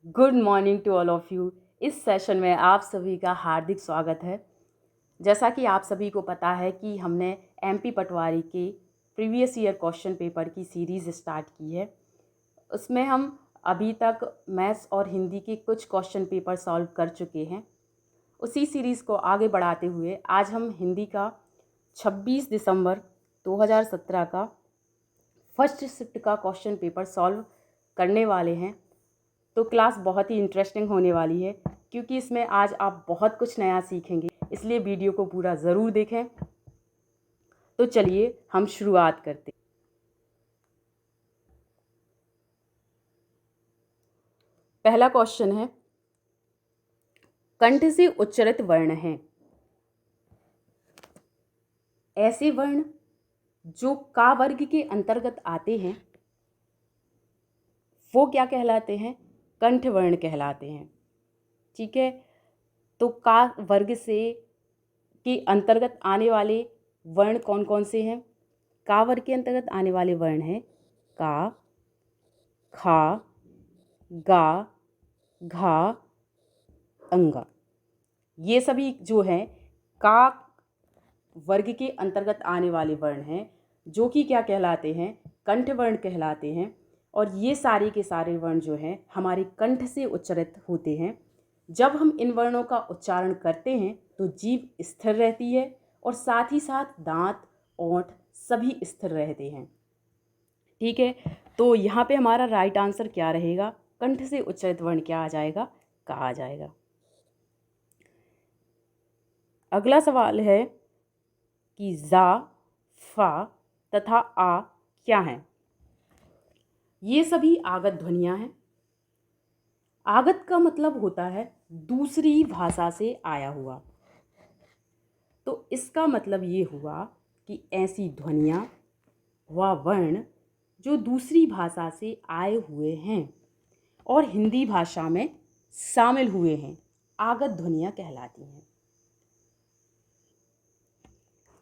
Good morning to all of you. इस session में आप सभी का हार्दिक स्वागत है। जैसा कि आप सभी को पता है कि हमने एमपी पटवारी के प्रीवियस ईयर क्वेश्चन पेपर की सीरीज़ स्टार्ट की है। उसमें हम अभी तक मैथ्स और हिंदी के कुछ क्वेश्चन पेपर सॉल्व कर चुके हैं। उसी सीरीज़ को आगे बढ़ाते हुए आज हम हिंदी का 26 दिसंबर 2017 का फर्स्ट शिफ्ट का क्वेश्चन पेपर सॉल्व करने वाले हैं। तो क्लास बहुत ही इंटरेस्टिंग होने वाली है क्योंकि इसमें आज आप बहुत कुछ नया सीखेंगे, इसलिए वीडियो को पूरा ज़रूर देखें। तो चलिए हम शुरुआत करते हैं। पहला क्वेश्चन है, कंठ से उच्चारित वर्ण हैं ऐसे वर्ण जो का वर्ग के अंतर्गत आते हैं, वो क्या कहलाते हैं? कंठ वर्ण कहलाते हैं। ठीक है, तो का वर्ग से के अंतर्गत आने वाले वर्ण कौन कौन से हैं? का वर्ग के अंतर्गत आने वाले वर्ण हैं का, खा, गा, घा, अंगा। ये सभी जो हैं का वर्ग के अंतर्गत आने वाले वर्ण हैं, जो कि क्या कहलाते हैं? कंठ वर्ण कहलाते हैं। और ये सारे के सारे वर्ण जो हैं हमारे कंठ से उच्चारित होते हैं। जब हम इन वर्णों का उच्चारण करते हैं तो जीभ स्थिर रहती है और साथ ही साथ दांत, ओंठ सभी स्थिर रहते हैं। ठीक है, तो यहाँ पे हमारा राइट आंसर क्या रहेगा? कंठ से उच्चारित वर्ण क्या आ जाएगा? का आ जाएगा। अगला सवाल है कि जा, फा तथा आ क्या हैं? ये सभी आगत ध्वनियाँ हैं। आगत का मतलब होता है दूसरी भाषा से आया हुआ। तो इसका मतलब ये हुआ कि ऐसी ध्वनियाँ व वर्ण जो दूसरी भाषा से आए हुए हैं और हिंदी भाषा में शामिल हुए हैं, आगत ध्वनियाँ कहलाती हैं।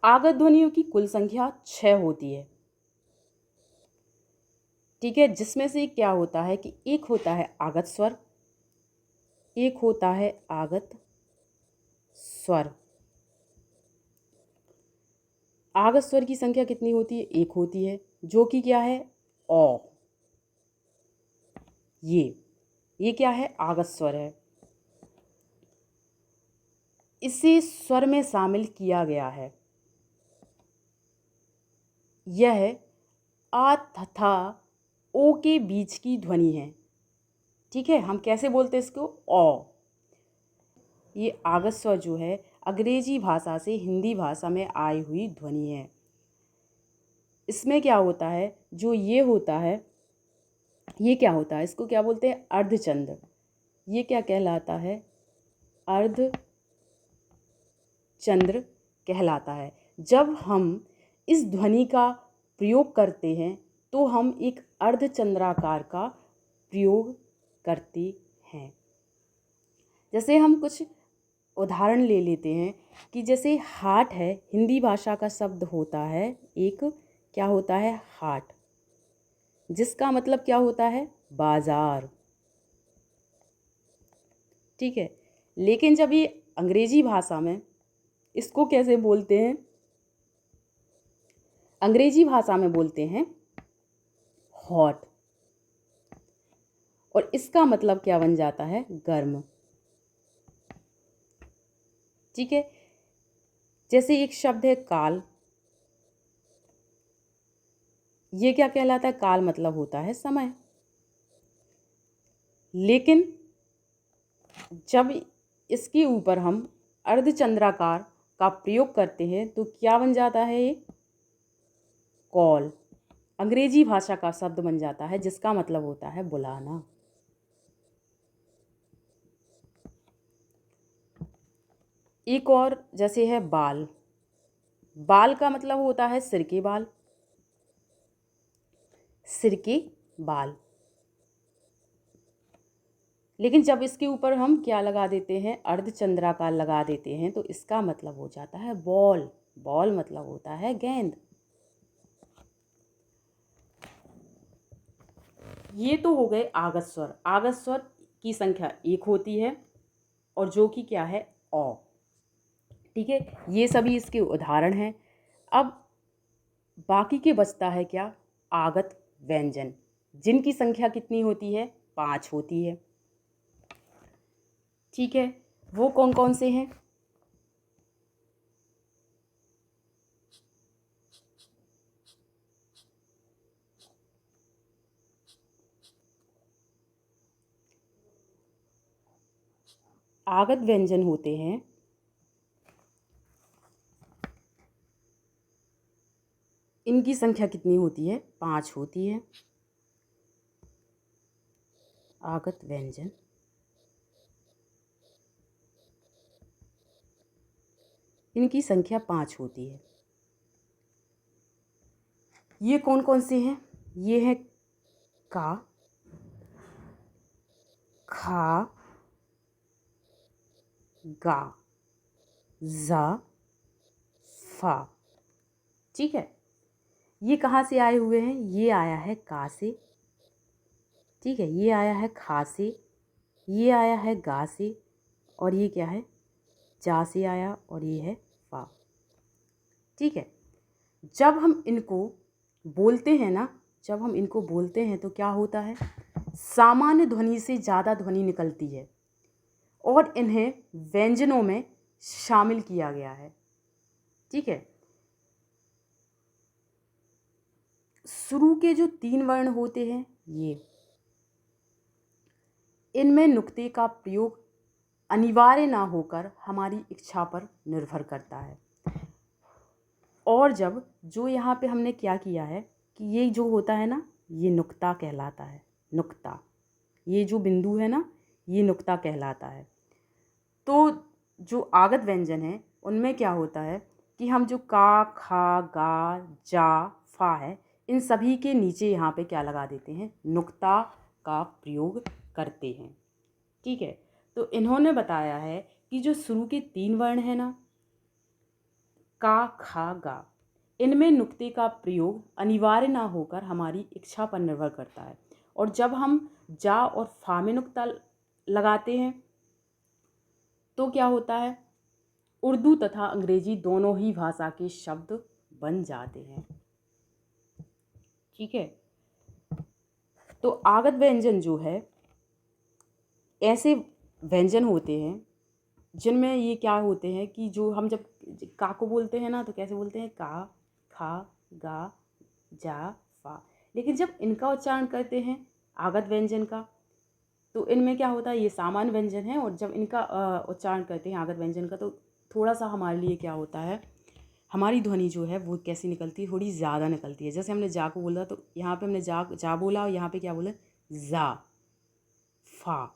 आगत ध्वनियों की कुल संख्या 6 होती है। ठीक है, जिसमें से क्या होता है कि एक होता है आगत स्वर, एक होता है आगत स्वर। आगत स्वर की संख्या कितनी होती है? एक होती है, जो कि क्या है? ओ। ये क्या है? आगत स्वर है। इसे स्वर में शामिल किया गया है। यह आ तथा ओ के बीच की ध्वनि है। ठीक है, हम कैसे बोलते हैं इसको? ओ। ये आगत स्वर जो है अंग्रेजी भाषा से हिंदी भाषा में आई हुई ध्वनि है। इसमें क्या होता है, जो ये होता है, ये क्या होता है? इसको क्या बोलते हैं? अर्धचंद्र। ये क्या कहलाता है? अर्धचंद्र कहलाता है। जब हम इस ध्वनि का प्रयोग करते हैं तो हम एक अर्धचंद्राकार का प्रयोग करते हैं। जैसे हम कुछ उदाहरण ले लेते हैं कि जैसे हाट है, हिंदी भाषा का शब्द होता है एक, क्या होता है? हाट, जिसका मतलब क्या होता है? बाजार। ठीक है, लेकिन जब ये अंग्रेजी भाषा में इसको कैसे बोलते हैं? अंग्रेजी भाषा में बोलते हैं हॉट, और इसका मतलब क्या बन जाता है? गर्म। ठीक है, जैसे एक शब्द है काल, ये क्या कहलाता है? काल मतलब होता है समय। लेकिन जब इसके ऊपर हम अर्धचंद्राकार का प्रयोग करते हैं तो क्या बन जाता है? ये कॉल अंग्रेजी भाषा का शब्द बन जाता है, जिसका मतलब होता है बुलाना। एक और जैसे है बाल, बाल का मतलब होता है सिर के बाल, सिर के बाल। लेकिन जब इसके ऊपर हम क्या लगा देते हैं? अर्धचंद्राकार लगा देते हैं, तो इसका मतलब हो जाता है बॉल। बॉल मतलब होता है गेंद। ये तो हो गए आगत स्वर। आगत स्वर की संख्या 1 होती है और जो कि क्या है औ। ठीक है, ये सभी इसके उदाहरण हैं। अब बाकी के बचता है क्या, आगत व्यंजन, जिनकी संख्या कितनी होती है, 5 होती है। ठीक है, वो कौन कौन से हैं? आगत व्यंजन होते हैं इनकी संख्या कितनी होती है, 5 होती है। आगत व्यंजन इनकी संख्या 5 होती है। ये कौन कौन से हैं? ये है का, खा, गा, जा, फा। ठीक है, ये कहाँ से आए हुए हैं? ये आया है का से, ठीक है, ये आया है खा से, ये आया है गा से, और ये क्या है, जा से आया, और ये है फा। ठीक है, जब हम इनको बोलते हैं ना, जब हम इनको बोलते हैं तो क्या होता है, सामान्य ध्वनि से ज़्यादा ध्वनि निकलती है और इन्हें व्यंजनों में शामिल किया गया है। ठीक है, शुरू के जो 3 वर्ण होते हैं ये, इनमें नुक्ते का प्रयोग अनिवार्य ना होकर हमारी इच्छा पर निर्भर करता है। और जब जो यहाँ पे हमने क्या किया है कि ये जो होता है ना, ये नुक्ता कहलाता है। नुक्ता, ये जो बिंदु है ना, ये नुक्ता कहलाता है। तो जो आगत व्यंजन है उनमें क्या होता है कि हम जो का, खा, गा, जा, फा है, इन सभी के नीचे यहाँ पे क्या लगा देते हैं, नुक्ता का प्रयोग करते हैं। ठीक है, तो इन्होंने बताया है कि जो शुरू के 3 वर्ण है ना, का, खा, गा, इनमें नुक्ते का प्रयोग अनिवार्य ना होकर हमारी इच्छा पर निर्भर करता है। और जब हम जा और फा में नुक्ता लगाते हैं तो क्या होता है, उर्दू तथा अंग्रेजी दोनों ही भाषा के शब्द बन जाते हैं। ठीक है, तो आगत व्यंजन जो है, ऐसे व्यंजन होते हैं जिनमें ये क्या होते हैं कि जो हम जब का को बोलते हैं ना तो कैसे बोलते हैं, का, खा, गा, जा, फा। लेकिन जब इनका उच्चारण करते हैं आगत व्यंजन का, तो इनमें क्या होता है, ये सामान्य व्यंजन है, और जब इनका उच्चारण करते हैं आगत व्यंजन का, तो थोड़ा सा हमारे लिए क्या होता है, हमारी ध्वनि जो है वो कैसी निकलती है, थोड़ी ज़्यादा निकलती है। जैसे हमने जा को बोला तो यहाँ पे हमने जा बोला, और यहाँ पे क्या बोला, जा, फा,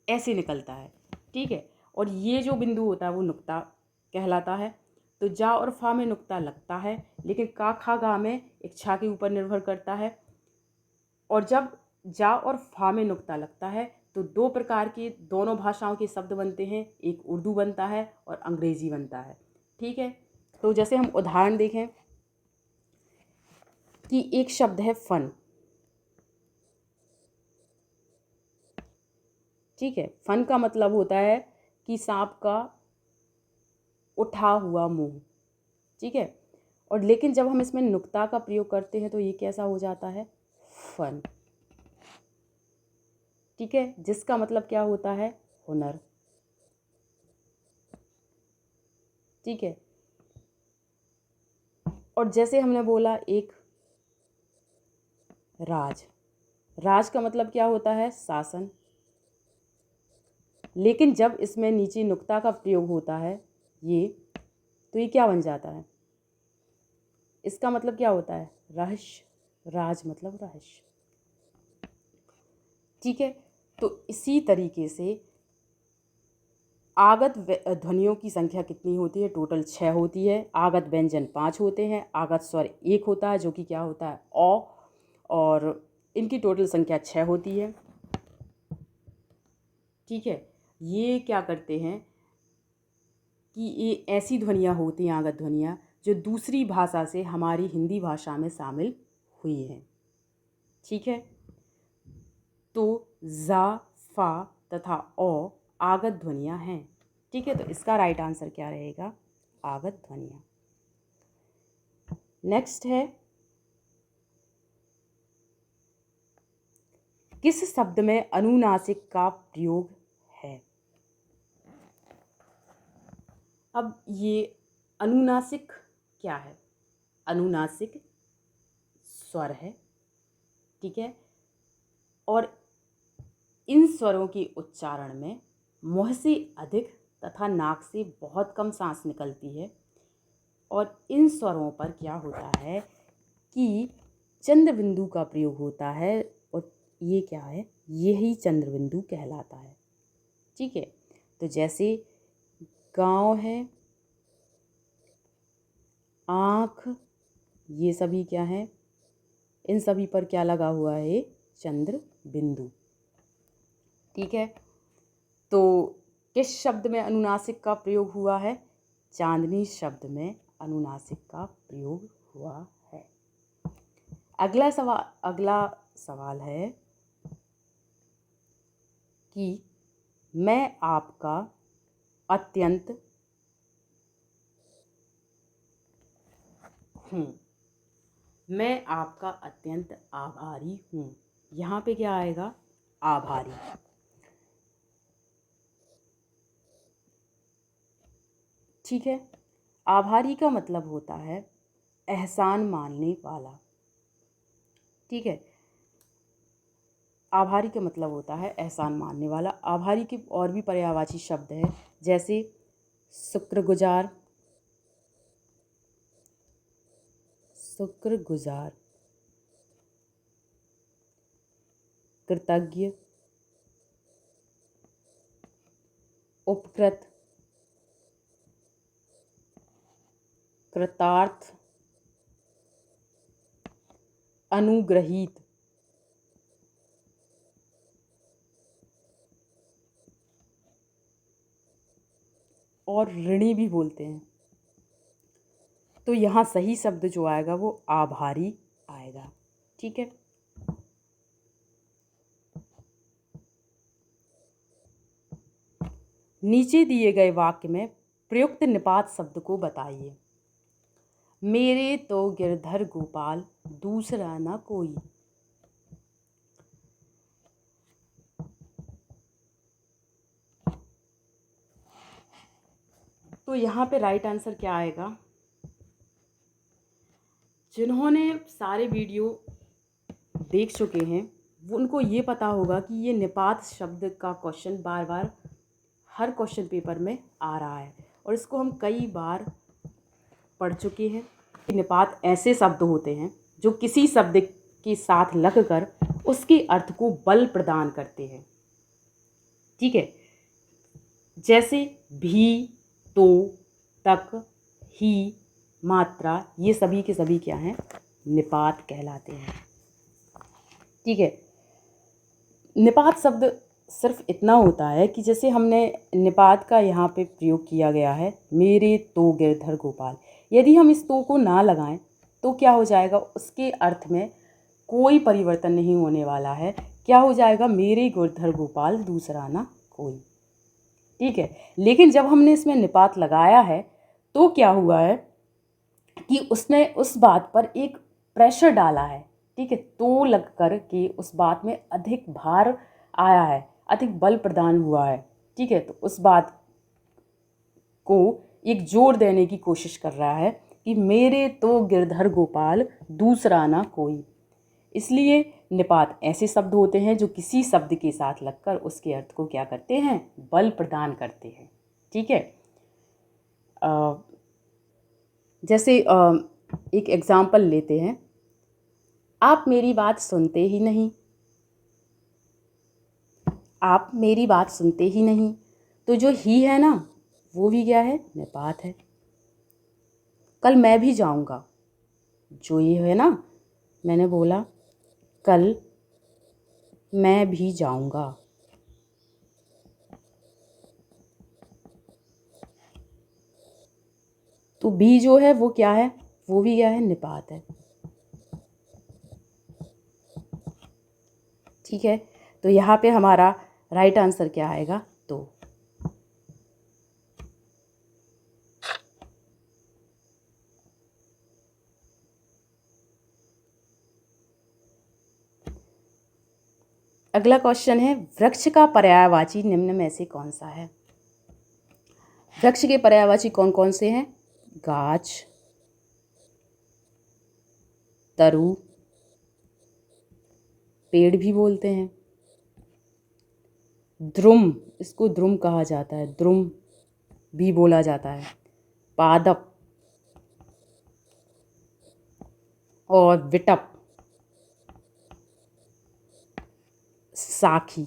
ऐसे निकलता है। ठीक है, और ये जो बिंदु होता है वो नुक्ता कहलाता है। तो जा और फा में नुक्ता लगता है, लेकिन का, खा, गा में इच्छा के ऊपर निर्भर करता है। और जब जा और फा में नुक्ता लगता है तो 2 प्रकार के, दोनों भाषाओं के शब्द बनते हैं, एक उर्दू बनता है और अंग्रेजी बनता है। ठीक है, तो जैसे हम उदाहरण देखें कि एक शब्द है फन। ठीक है, फन का मतलब होता है कि सांप का उठा हुआ मुंह। ठीक है, और लेकिन जब हम इसमें नुक्ता का प्रयोग करते हैं तो ये कैसा हो जाता है, फन। ठीक है, जिसका मतलब क्या होता है, हुनर। ठीक है, और जैसे हमने बोला एक राज, राज का मतलब क्या होता है, शासन। लेकिन जब इसमें नीचे नुक्ता का प्रयोग होता है ये, तो ये क्या बन जाता है, इसका मतलब क्या होता है, रहस्य। राज मतलब रहस्य। ठीक है, तो इसी तरीके से आगत ध्वनियों की संख्या कितनी होती है, टोटल 6 होती है। आगत व्यंजन 5 होते हैं, आगत स्वर 1 होता है जो कि क्या होता है, औ, और इनकी टोटल संख्या 6 होती है। ठीक है, ये क्या करते हैं कि ये ऐसी ध्वनियाँ होती हैं, आगत ध्वनियाँ, जो दूसरी भाषा से हमारी हिंदी भाषा में शामिल हुई हैं। ठीक है, तो जा, फा तथा ओ आगत ध्वनियाँ हैं। ठीक है, तो इसका राइट आंसर क्या रहेगा? आगत ध्वनियाँ। नेक्स्ट है, किस शब्द में अनुनासिक का प्रयोग है? अब ये अनुनासिक क्या है? अनुनासिक स्वर है, ठीक है, और इन स्वरों के उच्चारण में मुंह से अधिक तथा नाक से बहुत कम सांस निकलती है, और इन स्वरों पर क्या होता है कि चंद्र बिंदु का प्रयोग होता है, और ये क्या है? यही चंद्र बिंदु कहलाता है। ठीक है, तो जैसे गाँव है, आँख, ये सभी क्या है? इन सभी पर क्या लगा हुआ है? चंद्र बिंदु। ठीक है, तो किस शब्द में अनुनासिक का प्रयोग हुआ है? चांदनी शब्द में अनुनासिक का प्रयोग हुआ है। अगला सवाल है कि मैं आपका अत्यंत हूँ। मैं आपका अत्यंत आभारी हूँ। यहाँ पे क्या आएगा? आभारी। ठीक है, आभारी का मतलब होता है एहसान मानने वाला। ठीक है, आभारी का मतलब होता है एहसान मानने वाला। आभारी के और भी पर्यायवाची शब्द हैं, जैसे शुक्रगुजार, शुक्रगुजार, कृतज्ञ, उपकृत, कृतार्थ, अनुग्रहीत, और ऋणी भी बोलते हैं। तो यहाँ सही शब्द जो आएगा वो आभारी आएगा। ठीक है, नीचे दिए गए वाक्य में प्रयुक्त निपात शब्द को बताइए। मेरे तो गिरधर गोपाल, दूसरा न कोई। तो यहाँ पे राइट आंसर क्या आएगा? जिन्होंने सारे वीडियो देख चुके हैं वो उनको ये पता होगा कि ये निपात शब्द का क्वेश्चन बार बार हर क्वेश्चन पेपर में आ रहा है, और इसको हम कई बार पढ़ चुके हैं। निपात ऐसे शब्द होते हैं जो किसी शब्द के साथ लगकर उसके अर्थ को बल प्रदान करते हैं। ठीक है, जैसे भी, तो, तक, ही, मात्रा, ये सभी के सभी क्या हैं? निपात कहलाते हैं। ठीक है, निपात शब्द सिर्फ इतना होता है कि जैसे हमने निपात का यहाँ पे प्रयोग किया गया है, मेरे तो गिरधर गोपाल, यदि हम इस तो को ना लगाएं तो क्या हो जाएगा? उसके अर्थ में कोई परिवर्तन नहीं होने वाला है। क्या हो जाएगा? मेरे गिरधर गोपाल, दूसरा ना कोई। ठीक है, लेकिन जब हमने इसमें निपात लगाया है तो क्या हुआ है कि उसने उस बात पर एक प्रेशर डाला है। ठीक है, तो लग कर के उस बात में अधिक भार आया है, अधिक बल प्रदान हुआ है। ठीक है, तो उस बात को एक जोर देने की कोशिश कर रहा है कि मेरे तो गिरधर गोपाल, दूसरा ना कोई। इसलिए निपात ऐसे शब्द होते हैं जो किसी शब्द के साथ लगकर उसके अर्थ को क्या करते हैं? बल प्रदान करते हैं। ठीक है, जैसे एक एग्जाम्पल लेते हैं, आप मेरी बात सुनते ही नहीं। आप मेरी बात सुनते ही नहीं, तो जो ही है ना वो भी क्या है? निपात है। कल मैं भी जाऊंगा, जो ये है ना, मैंने बोला कल मैं भी जाऊंगा, तो भी जो है वो क्या है? वो भी क्या है? निपात है। ठीक है, तो यहाँ पे हमारा राइट आंसर क्या आएगा? तो अगला क्वेश्चन है, वृक्ष का पर्यायवाची निम्न में से कौन सा है? वृक्ष के पर्यायवाची कौन कौन से हैं? गाछ, तरु, पेड़ भी बोलते हैं, द्रुम, इसको द्रुम कहा जाता है, द्रुम भी बोला जाता है, पादप और विटप, साखी,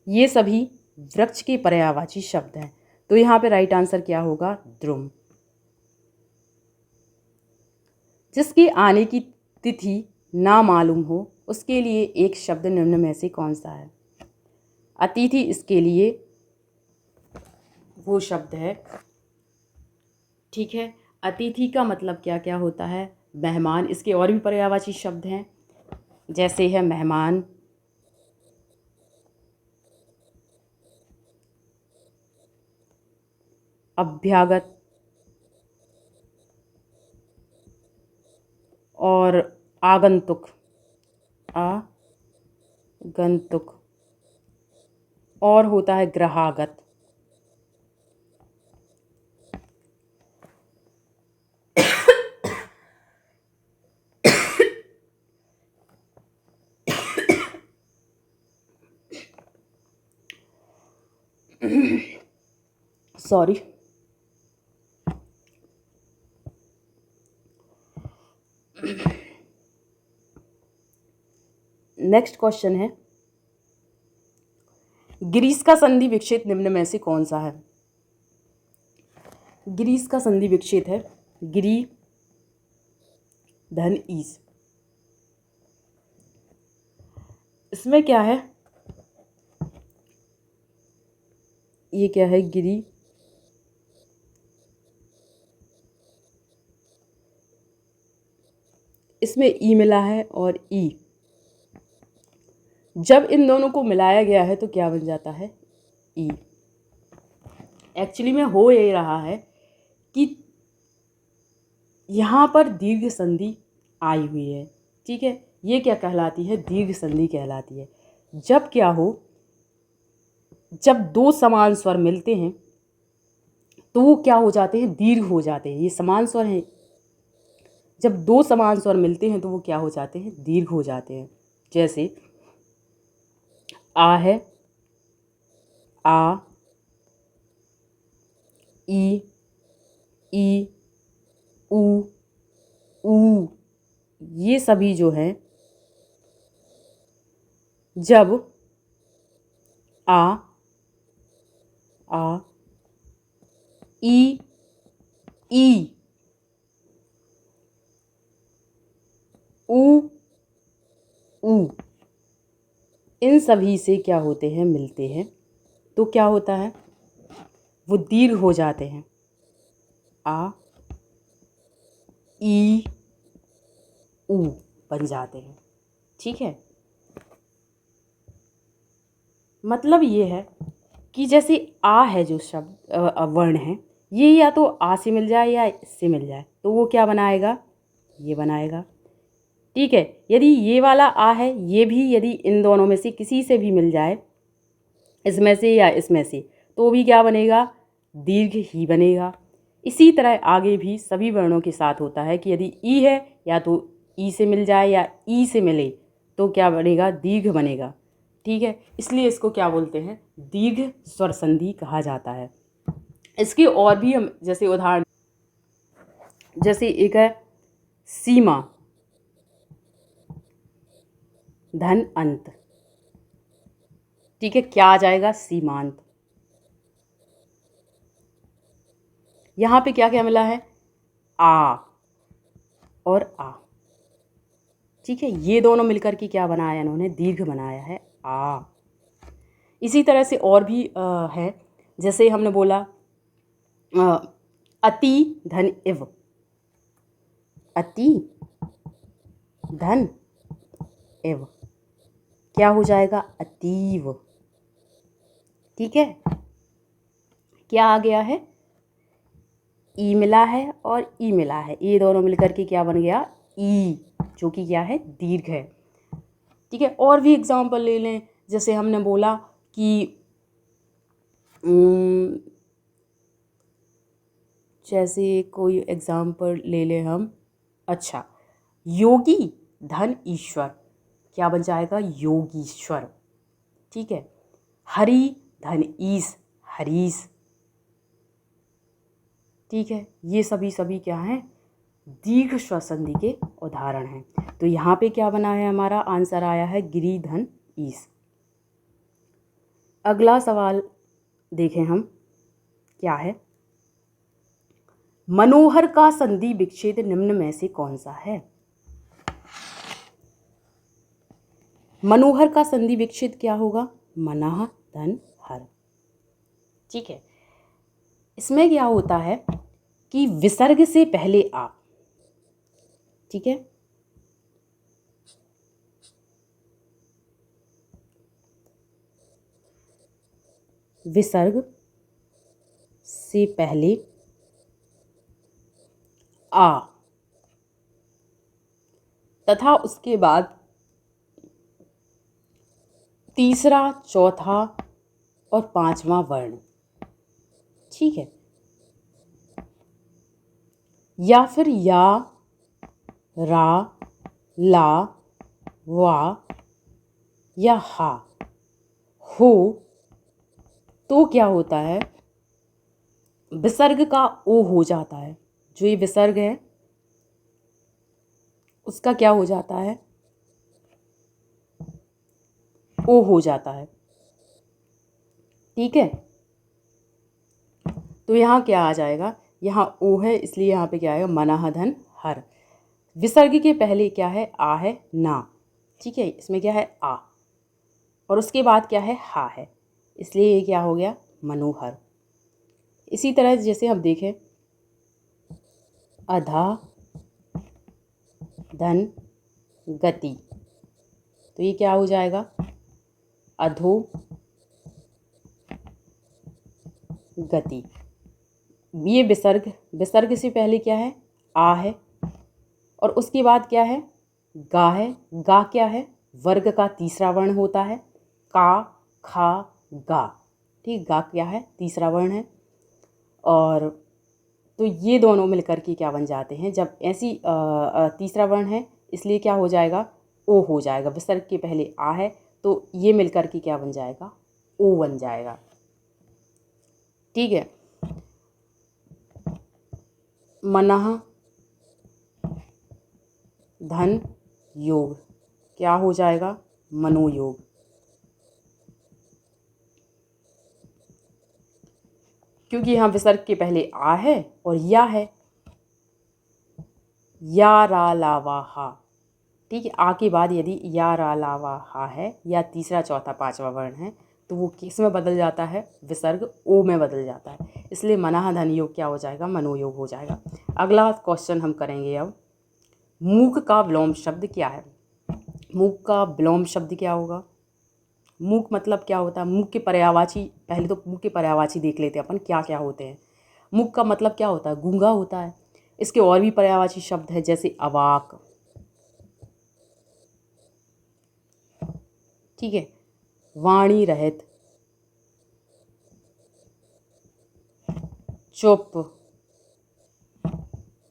ये सभी वृक्ष के पर्यायवाची शब्द हैं। तो यहाँ पे राइट आंसर क्या होगा? द्रुम। जिसके आने की तिथि ना मालूम हो उसके लिए एक शब्द निम्न में से कौन सा है? अतिथि इसके लिए वो शब्द है। ठीक है, अतिथि का मतलब क्या क्या होता है? मेहमान। इसके और भी पर्यायवाची शब्द हैं, जैसे है मेहमान, अभ्यागत और आगंतुक, आगंतुक, और होता है ग्रहागत। सॉरी। नेक्स्ट क्वेश्चन है, ग्रीस का संधि विच्छेद निम्न में से कौन सा है? ग्रीस का संधि विच्छेद है गिरी धन ईस। इसमें क्या है? ये क्या है? गिरी, इसमें ई मिला है और ई, जब इन दोनों को मिलाया गया है तो क्या बन जाता है? ई। एक्चुअली में हो ये रहा है कि यहाँ पर दीर्घ संधि आई हुई है। ठीक है, ये क्या कहलाती है? दीर्घ संधि कहलाती है। जब क्या हो, जब दो समान स्वर मिलते हैं तो वो क्या हो जाते हैं? दीर्घ हो जाते हैं। ये समान स्वर हैं, जब दो समान स्वर मिलते हैं तो वो क्या हो जाते हैं? दीर्घ हो जाते हैं। जैसे आ है, आ, ई, ई, ऊ, ऊ, ये सभी जो है जब आ, ई, ई, ऊ, ऊ, इन सभी से क्या होते हैं? मिलते हैं तो क्या होता है? वो दीर्घ हो जाते हैं। आ, ई, ऊ बन जाते हैं। ठीक है, मतलब ये है कि जैसे आ है जो शब्द वर्ण है, ये या तो आ से मिल जाए या इससे मिल जाए तो वो क्या बनाएगा? ये बनाएगा। ठीक है, यदि ये वाला आ है, ये भी यदि इन दोनों में से किसी से भी मिल जाए, इसमें से या इसमें से, तो भी क्या बनेगा? दीर्घ ही बनेगा। इसी तरह आगे भी सभी वर्णों के साथ होता है कि यदि ई है, या तो ई से मिल जाए या ई से मिले तो क्या बनेगा? दीर्घ बनेगा। ठीक है, इसलिए इसको क्या बोलते हैं? दीर्घ स्वर संधि कहा जाता है। इसके और भी हम जैसे उदाहरण, जैसे एक है सीमा धन अंत। ठीक है, क्या आ जाएगा? सीमांत। यहाँ पे क्या क्या मिला है? आ और आ। ठीक है, ये दोनों मिलकर के क्या बनाया इन्होंने? दीर्घ बनाया है, आ। इसी तरह से और भी है, जैसे हमने बोला अति धन इव, अति धन इव, क्या हो जाएगा? अतीव। ठीक है, क्या आ गया है? ई मिला है और ई मिला है, ये दोनों मिलकर के क्या बन गया? ई, जो कि क्या है? दीर्घ है। ठीक है, और भी एग्जाम्पल ले लें, जैसे हमने बोला कि जैसे कोई एग्जाम्पल ले लें हम। अच्छा, योगी धन ईश्वर, क्या बन जाएगा? योगीश्वर। ठीक है, हरि धन ईश, हरीश। ठीक है, ये सभी क्या हैं? दीर्घ स्वर संधि के उदाहरण हैं। तो यहाँ पे क्या बना है? हमारा आंसर आया है गिरी धन ईश। अगला सवाल देखें हम, क्या है? मनोहर का संधि विच्छेद निम्न में से कौन सा है? मनोहर का संधि विच्छेद क्या होगा? मनः धन हर। ठीक है, इसमें क्या होता है कि विसर्ग से पहले आ। ठीक है, विसर्ग से पहले आ तथा उसके बाद तीसरा, चौथा और पांचवा वर्ण। ठीक है, या फिर या, रा, ला, वा या हा हो, तो क्या होता है? विसर्ग का ओ हो जाता है। जो ये विसर्ग है उसका क्या हो जाता है? ओ हो जाता है। ठीक है, तो यहाँ क्या आ जाएगा? यहाँ ओ है, इसलिए यहाँ पे क्या आएगा? मनः धन हर। विसर्ग के पहले क्या है? आ है, ना। ठीक है, इसमें क्या है? आ, और उसके बाद क्या है? हा है, इसलिए ये क्या हो गया? मनोहर। इसी तरह जैसे हम देखें, अधा धन गति, तो ये क्या हो जाएगा? अधो गति। ये विसर्ग से पहले क्या है? आ है, और उसके बाद क्या है? गा है। गा क्या है? वर्ग का तीसरा वर्ण होता है। का, खा, गा। ठीक, गा क्या है? तीसरा वर्ण है। और तो ये दोनों मिलकर के क्या बन जाते हैं? जब ऐसी तीसरा वर्ण है, इसलिए क्या हो जाएगा? ओ हो जाएगा। विसर्ग के पहले आ है, तो ये मिलकर के क्या बन जाएगा? ओ बन जाएगा। ठीक है, मनः धन योग, क्या हो जाएगा? मनोयोग। क्योंकि यहाँ विसर्ग के पहले आ है और या है, या रा ला वा हा। ठीक है, आ के बाद यदि या रा ला वा हा है या तीसरा, चौथा, पांचवा वर्ण है, तो वो किस में बदल जाता है? विसर्ग ओ में बदल जाता है। इसलिए मनः धन योग क्या हो जाएगा? मनोयोग हो जाएगा। अगला क्वेश्चन हम करेंगे अब, मूक का विलोम शब्द क्या है? मूक का विलोम शब्द क्या होगा? मूक मतलब क्या होता है? मूक के पर्यायवाची, पहले तो मूक के पर्यायवाची देख लेते हैं अपन क्या क्या होते हैं। मूक का मतलब क्या होता है? गूंगा होता है। इसके और भी पर्यायवाची शब्द है, जैसे अवाक। ठीक है, वाणी रहित, चुप,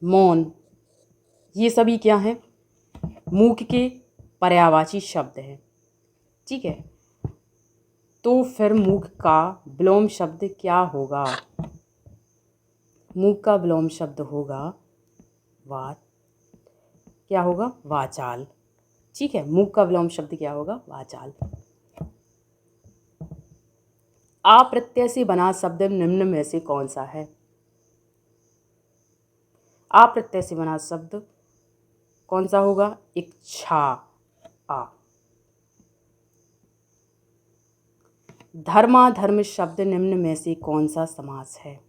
मौन, ये सभी क्या हैं? मूक के पर्यायवाची शब्द हैं। ठीक है, तो फिर मूक का विलोम शब्द क्या होगा? मूक का विलोम शब्द होगा क्या होगा? वाचाल। ठीक है, मूक का विलोम शब्द क्या होगा? वाचाल। आ प्रत्यय से बना शब्द निम्न में से कौन सा है? आ प्रत्यय से बना शब्द कौन सा होगा? इच्छा, आ। धर्माधर्म शब्द निम्न में से कौन सा समास है?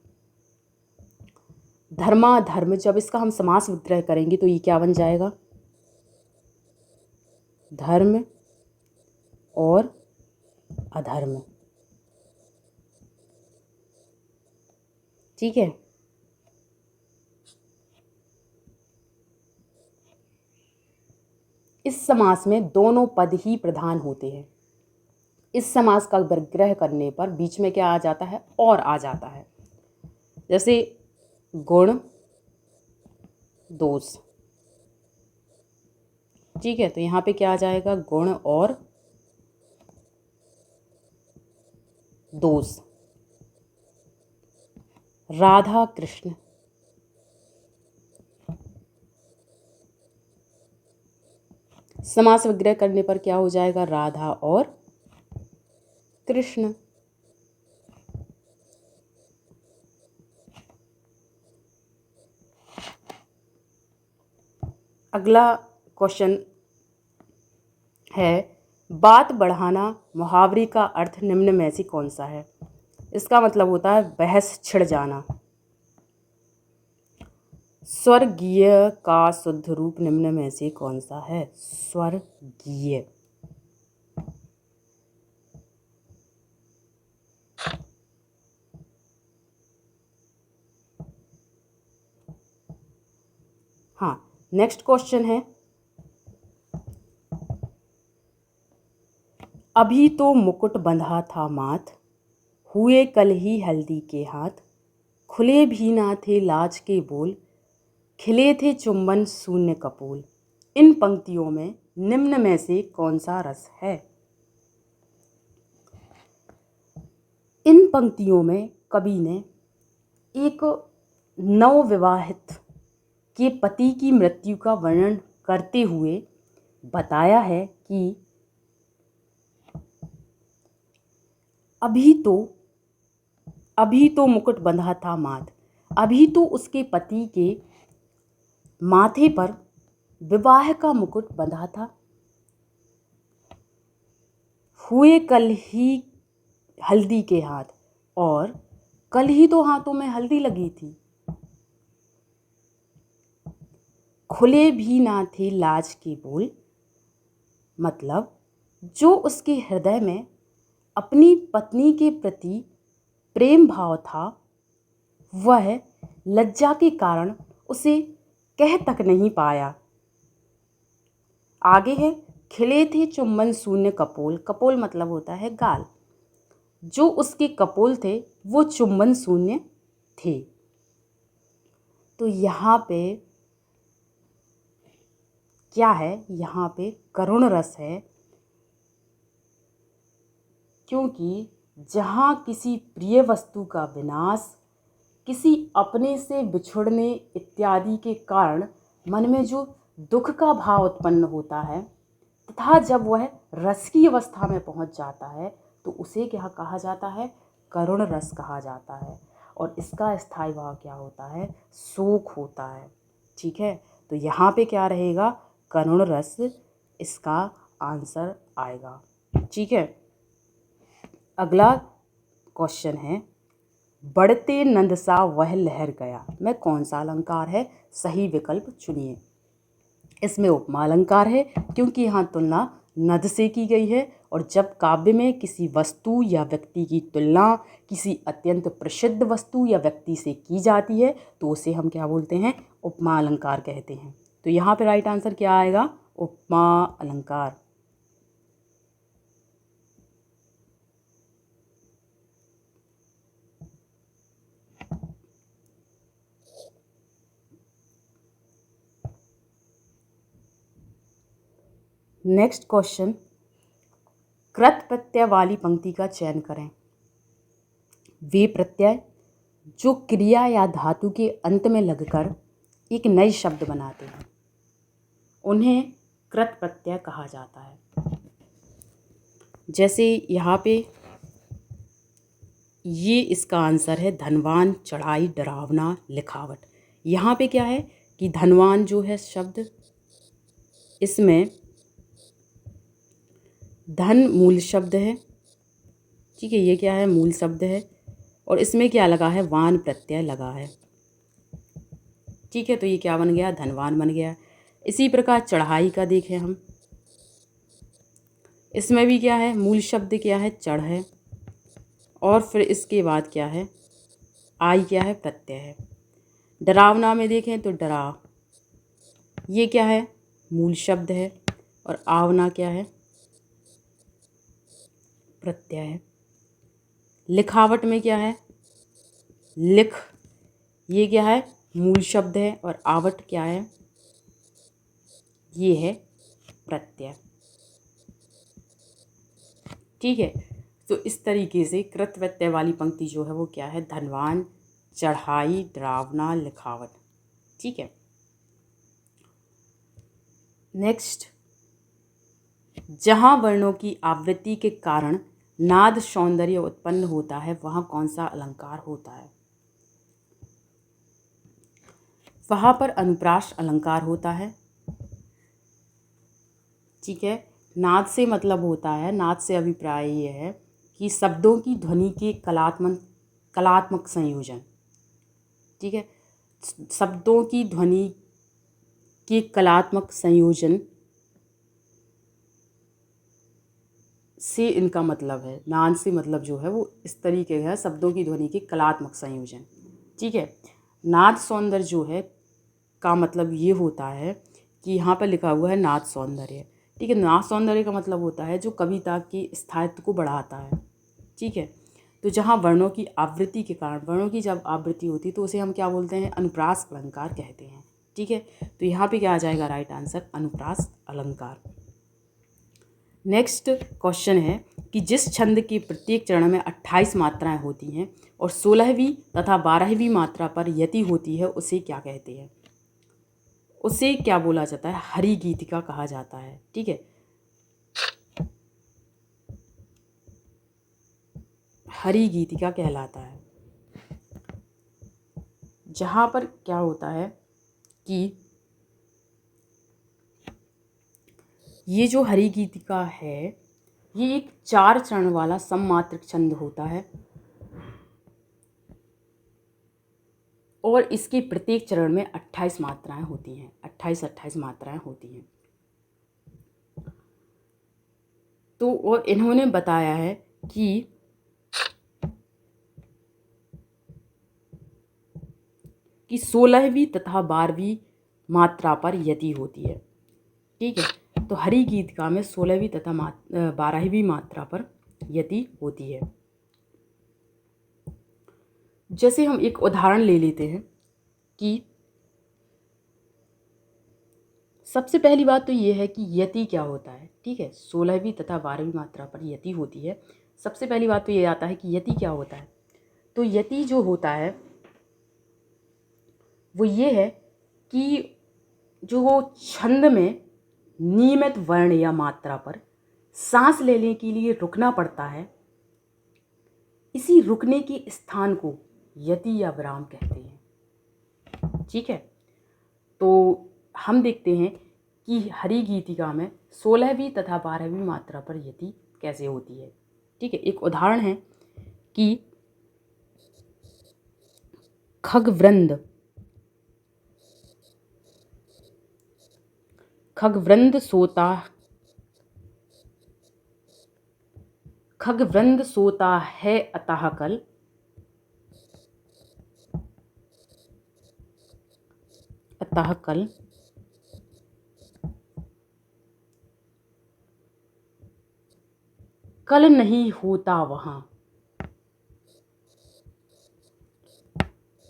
धर्माधर्म, जब इसका हम समास विग्रह करेंगे तो ये क्या बन जाएगा? धर्म और अधर्म। ठीक है। इस समास में दोनों पद ही प्रधान होते हैं। इस समास का विग्रह करने पर बीच में क्या आ जाता है? और आ जाता है। जैसे गुण दोष। ठीक है, तो यहाँ पे क्या आ जाएगा? गुण और दोष। राधा कृष्ण। समास विग्रह करने पर क्या हो जाएगा? राधा और कृष्ण। अगला क्वेश्चन है, बात बढ़ाना मुहावरे का अर्थ निम्न में से कौन सा है? इसका मतलब होता है बहस छिड़ जाना। स्वर्गीय का शुद्ध रूप निम्न में से कौन सा है? स्वर्गीय। हाँ, नेक्स्ट क्वेश्चन है, अभी तो मुकुट बंधा था माथ, हुए कल ही हल्दी के हाथ, खुले भी ना थे लाज के बोल, खिले थे चुंबन शून्य कपोल। इन पंक्तियों में निम्न में से कौन सा रस है? इन पंक्तियों में कवि ने एक नवविवाहित के पति की मृत्यु का वर्णन करते हुए बताया है कि अभी तो मुकुट बंधा था माथ। अभी तो उसके पति के माथे पर विवाह का मुकुट बंधा था। हुए कल ही हल्दी के हाथ, और कल ही तो हाथों में हल्दी लगी थी। खुले भी ना थे लाज के बोल, मतलब जो उसके हृदय में अपनी पत्नी के प्रति प्रेम भाव था वह लज्जा के कारण उसे कह तक नहीं पाया। आगे है, खिले थे चुंबन शून्य कपोल। कपोल मतलब होता है गाल। जो उसके कपोल थे वो चुंबन शून्य थे। तो यहाँ पे क्या है? यहाँ पे करुण रस है, क्योंकि जहाँ किसी प्रिय वस्तु का विनाश, किसी अपने से बिछुड़ने इत्यादि के कारण मन में जो दुख का भाव उत्पन्न होता है तथा जब वह रस की अवस्था में पहुँच जाता है तो उसे क्या कहा जाता है? करुण रस कहा जाता है। और इसका स्थायी भाव क्या होता है? शोक होता है। ठीक है, तो यहाँ पे क्या रहेगा? करुण रस इसका आंसर आएगा। ठीक है, अगला क्वेश्चन है, बढ़ते नंद सा वह लहर गया में कौन सा अलंकार है? सही विकल्प चुनिए। इसमें उपमा अलंकार है, क्योंकि यहाँ तुलना नद से की गई है, और जब काव्य में किसी वस्तु या व्यक्ति की तुलना किसी अत्यंत प्रसिद्ध वस्तु या व्यक्ति से की जाती है तो उसे हम क्या बोलते हैं? उपमा अलंकार कहते हैं। तो यहाँ पे राइट आंसर क्या आएगा? उपमा अलंकार। नेक्स्ट क्वेश्चन, कृत प्रत्यय वाली पंक्ति का चयन करें। वे प्रत्यय जो क्रिया या धातु के अंत में लगकर एक नए शब्द बनाते हैं उन्हें कृत प्रत्यय कहा जाता है। जैसे यहाँ पे ये इसका आंसर है, धनवान चढ़ाई डरावना लिखावट। यहाँ पे क्या है कि धनवान जो है शब्द, इसमें धन मूल शब्द है। ठीक है, ये क्या है? मूल शब्द है, और इसमें क्या लगा है? वान प्रत्यय लगा है। ठीक है, तो ये क्या बन गया? धनवान बन गया। इसी प्रकार चढ़ाई का देखें हम, इसमें भी क्या है, मूल शब्द क्या है, चढ़ है, और फिर इसके बाद क्या है, आई क्या है, प्रत्यय है। डरावना में देखें तो डरा, ये क्या है, मूल शब्द है, और आवना क्या है, प्रत्यय है। लिखावट में क्या है, लिख, ये क्या है, मूल शब्द है, और आवट क्या है, ये है प्रत्यय। ठीक है, तो इस तरीके से कृत प्रत्यय वाली पंक्ति जो है वो क्या है, धनवान, चढ़ाई, डरावना, लिखावट। ठीक है, नेक्स्ट, जहाँ वर्णों की आवृत्ति के कारण नाद सौंदर्य उत्पन्न होता है वहाँ कौन सा अलंकार होता है? वहाँ पर अनुप्रास अलंकार होता है। ठीक है, नाद से मतलब होता है, नाद से अभिप्राय ये है कि शब्दों की ध्वनि के कलात्मक संयोजन। ठीक है, शब्दों की ध्वनि के कलात्मक संयोजन से इनका मतलब है, नाद से मतलब जो है वो इस तरीके का है, शब्दों की ध्वनि के कलात्मक संयोजन। ठीक है, नाद सौंदर्य जो है का मतलब ये होता है कि यहाँ पर लिखा हुआ है नाद सौंदर्य। ठीक है, नाद सौंदर्य का मतलब होता है जो कविता के स्थायित्व को बढ़ाता है। ठीक है, तो जहाँ वर्णों की आवृत्ति के कारण, वर्णों की जब आवृत्ति होती है तो उसे हम क्या बोलते हैं, अनुप्रास अलंकार कहते हैं। ठीक है, तो यहाँ पे क्या आ जाएगा राइट आंसर, अनुप्रास अलंकार। नेक्स्ट क्वेश्चन है कि जिस छंद के प्रत्येक चरण में 28 मात्राएं होती हैं और 16वीं तथा 12वीं मात्रा पर यति होती है उसे क्या कहते हैं? उसे क्या बोला जाता है, हरि गीतिका कहा जाता है। ठीक है, हरि गीतिका कहलाता है। जहाँ पर क्या होता है कि ये जो हरि गीतिका है ये एक 4 चरण वाला सममात्रिक छंद होता है और इसके प्रत्येक चरण में 28 मात्राएं होती हैं, 28 मात्राएं होती हैं। तो और इन्होंने बताया है कि कि 16वीं तथा 12वीं मात्रा पर यति होती है। ठीक है, तो हरि गीतिका में 16वीं तथा 12वीं मात्रा पर यति होती है। जैसे हम एक उदाहरण ले लेते हैं कि सबसे पहली बात तो ये है कि यति क्या होता है। ठीक है, 16वीं तथा 12वीं मात्रा पर यति होती है। सबसे पहली बात तो ये आता है कि यति क्या होता है। तो यति जो होता है वो ये है कि जो वो छंद में नियमित वर्ण या मात्रा पर सांस लेने के लिए रुकना पड़ता है, इसी रुकने के स्थान को यति या विराम कहते हैं। ठीक है, तो हम देखते हैं कि हरि गीतिका में 16वीं तथा 12वीं मात्रा पर यति कैसे होती है। ठीक है, एक उदाहरण है कि खगवृंद सोता है अतः कल, कल नहीं होता वहाँ,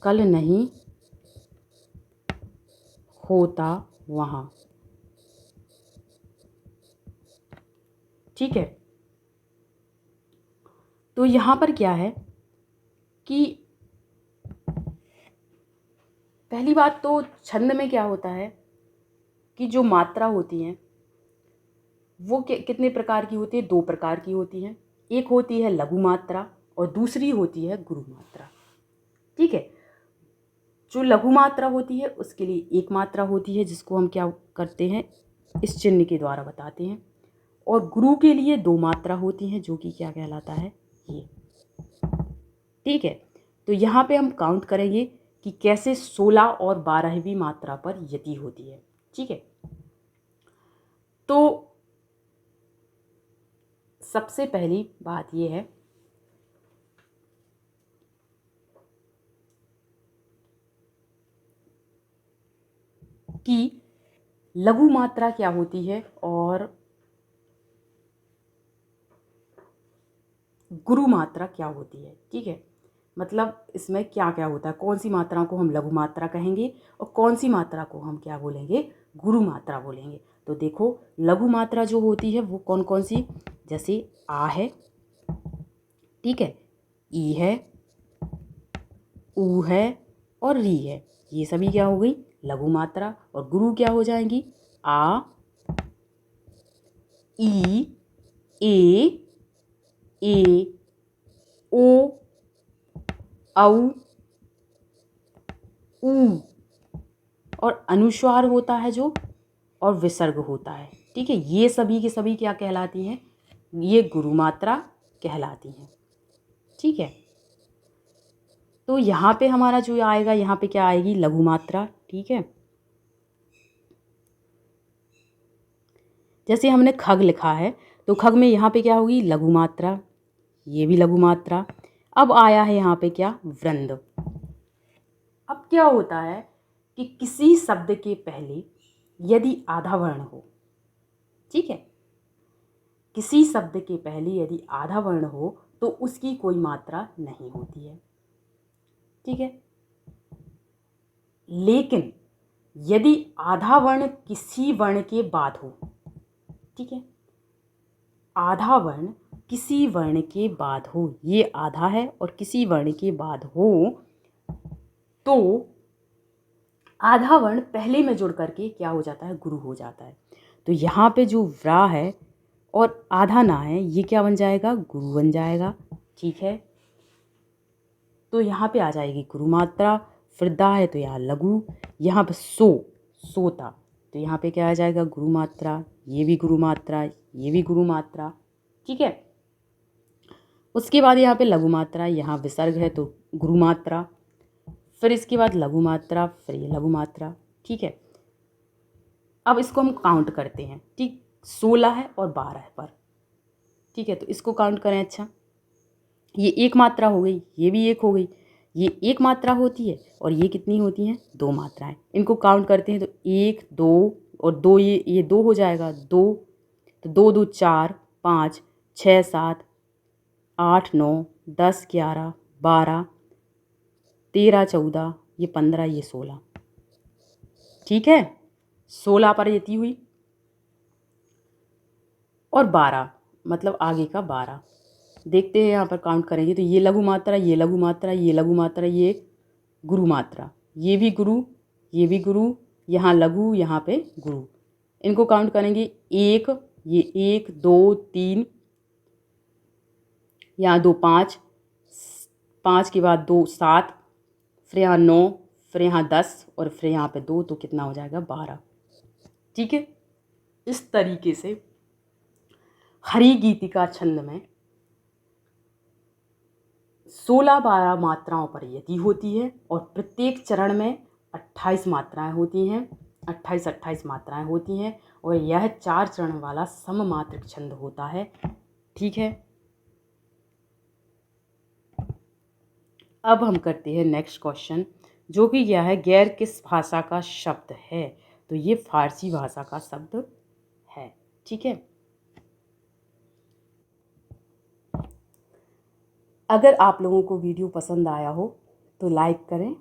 कल नहीं होता वहाँ। ठीक है, तो यहाँ पर क्या है कि पहली बात तो छंद में क्या होता है कि जो मात्रा होती हैं वो कितने प्रकार की होती है, 2 प्रकार की होती हैं। एक होती है लघु मात्रा और दूसरी होती है गुरु मात्रा। ठीक है, जो लघु मात्रा होती है उसके लिए एक मात्रा होती है जिसको हम क्या करते हैं, इस चिन्ह के द्वारा बताते हैं, और गुरु के लिए 2 मात्रा होती हैं जो कि क्या कहलाता है, ये। ठीक है, तो यहाँ पे हम काउंट करेंगे कि कैसे 16 और 12वीं मात्रा पर यति होती है। ठीक है, तो सबसे पहली बात ये है कि लघु मात्रा क्या होती है और गुरु मात्रा क्या होती है। ठीक है, मतलब इसमें क्या क्या होता है, कौन सी मात्रा को हम लघु मात्रा कहेंगे और कौन सी मात्रा को हम क्या बोलेंगे, गुरु मात्रा बोलेंगे। तो देखो, लघु मात्रा जो होती है वो कौन कौन सी, जैसे आ है, ठीक है, ई है, ऊ है और री है, ये सभी क्या हो गई लघु मात्रा। और गुरु क्या हो जाएंगी, आ, ई, ए, ओ, औ, ऊ, और अनुस्वार होता है जो, और विसर्ग होता है। ठीक है, ये सभी के सभी क्या कहलाती हैं, ये गुरु मात्रा कहलाती हैं। ठीक है, तो यहाँ पे हमारा जो आएगा, यहाँ पे क्या आएगी, लघु मात्रा। ठीक है, जैसे हमने खग लिखा है तो खग में यहाँ पे क्या होगी, लघु मात्रा, ये भी लघु मात्रा। अब आया है यहाँ पे क्या, वृंद। अब क्या होता है कि किसी शब्द के पहले यदि आधा वर्ण हो, ठीक है, किसी शब्द के पहले यदि आधा वर्ण हो तो उसकी कोई मात्रा नहीं होती है। ठीक है, लेकिन यदि आधा वर्ण किसी वर्ण के बाद हो, ठीक है, आधा वर्ण किसी वर्ण के बाद हो, ये आधा है और किसी वर्ण के बाद हो, तो आधा वर्ण पहले में जुड़ करके क्या हो जाता है, गुरु हो जाता है। तो यहाँ पे जो व्रा है और आधा ना है, ये क्या बन जाएगा, गुरु बन जाएगा। ठीक है, तो यहाँ पे आ जाएगी गुरु मात्रा। फिर दा है तो यहाँ लघु, यहाँ पे सोता, तो यहाँ पे क्या आ जाएगा, गुरु मात्रा, ये भी गुरु मात्रा, ये भी गुरु मात्रा। ठीक है, उसके बाद यहाँ पे लघु मात्रा, यहाँ विसर्ग है तो गुरु मात्रा, फिर इसके बाद लघु मात्रा, फिर ये लघु मात्रा। ठीक है, अब इसको हम काउंट करते हैं। ठीक, 16 है और 12 पर। ठीक है, तो इसको काउंट करें। अच्छा, ये एक मात्रा हो गई, ये भी एक हो गई, ये एक मात्रा होती है और ये कितनी होती हैं, 2 मात्राएं। इनको काउंट करते हैं तो 1 2 और 2, ये 2 हो जाएगा, 2, तो 2 2 4 5 6 7 8 9 10 11 12 13 14, ये 15, ये 16। ठीक है, 16 पर येती हुई और 12 मतलब आगे का 12। देखते हैं यहाँ पर काउंट करेंगे तो ये लघु मात्रा, ये लघु मात्रा, ये लघु मात्रा, ये गुरु मात्रा, ये भी गुरु, ये भी गुरु, यहाँ लघु, यहाँ पे गुरु। इनको काउंट करेंगे, एक, ये 1 2 3, यहाँ 2 5, 5 के बाद 2 7, फिर यहाँ 9, फिर यहाँ 10 और फिर यहाँ पे 2, तो कितना हो जाएगा, 12। ठीक है, इस तरीके से हरि गीतिका छंद में 16-12 मात्राओं पर यति होती है और प्रत्येक चरण में 28 मात्राएं होती हैं, 28 मात्राएं होती हैं और यह 4 चरण वाला सममात्रिक छंद होता है। ठीक है, अब हम करते हैं नेक्स्ट क्वेश्चन, जो कि क्या है, गैर किस भाषा का शब्द है। तो ये फारसी भाषा का शब्द है। ठीक है, अगर आप लोगों को वीडियो पसंद आया हो तो लाइक करें,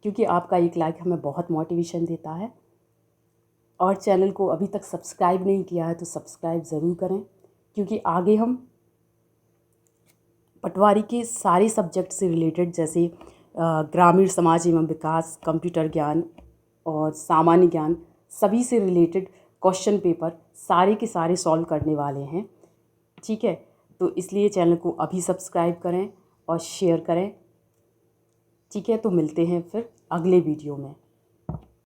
क्योंकि आपका एक लाइक हमें बहुत मोटिवेशन देता है। और चैनल को अभी तक सब्सक्राइब नहीं किया है तो सब्सक्राइब ज़रूर करें, क्योंकि आगे हम पटवारी के सारे सब्जेक्ट से रिलेटेड, जैसे ग्रामीण समाज एवं विकास, कंप्यूटर ज्ञान और सामान्य ज्ञान, सभी से रिलेटेड क्वेश्चन पेपर सारे के सारे सॉल्व करने वाले हैं। ठीक है, तो इसलिए चैनल को अभी सब्सक्राइब करें और शेयर करें। ठीक है, तो मिलते हैं फिर अगले वीडियो में।